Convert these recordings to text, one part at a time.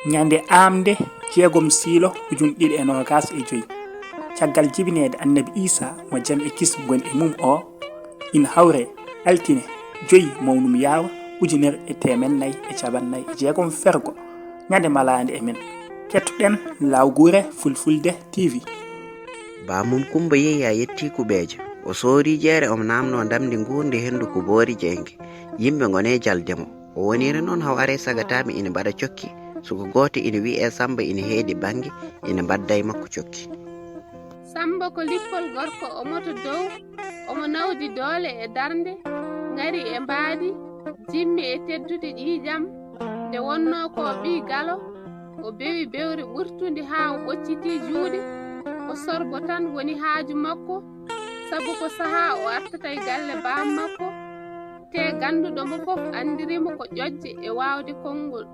ñande amde jeegom siilo ujun ɗiɗi e nogas e joyi caggal jibinede annabi isa mo jam e kis gon e mum o ina hawre altine joyi mawnum yawa ujunere e temen nayyi e cabannayyi e jeegom fergo ñande malade e men kettoɗen lawgure fulfulde tv bamum Kumba yeehi ha yetti kuɓejo o soori jeere omo namno damde nguurde hendu ko boori jeyge yimɓe gone jaldemo o woniri noon haw are sagatami ina mbaɗa cokki soko goto ina wi'e Samba ina heeɗi banggue ina mbadda e makko cokki. Samba ko lippol gorko o moto dow omo nawdi doole e darnde ngari e mbaadi jimmi e teddude ƴiƴam nde wonno ko ɓi galo o bewi bewre ɓurtude ha o ɓocciti juuɗe o sorgo tan woni haaju makko sabu ko saha o artata e galle bam makko te ganduɗo mo fof andirimo ko ƴoƴje e wawde konngol.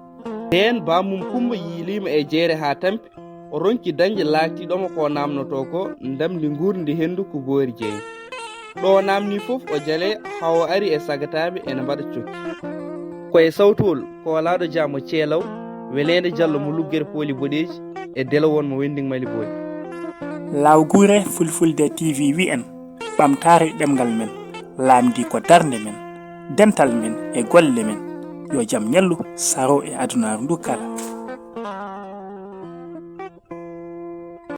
nden bamum Kumba yiilima e jeere ha tampi o ronki dañde laatiɗomo ko namnoto ko ndamdi nguurde hendu ko boori jeyi ɗo namni fof o jaale hawo ari e sagataɓe ene mbaɗa cokki koye sawtowol ko laaɗo jamo ceelaw welede Diallo mo luggere pooli boɗeji e delawon mo wending mali booli. lawgure fulfulde tv wi en ɓamtare ɗemgal men laamdi ko darde men dental men e golle men yo jaam ñallu saro e adunaru ndu kala.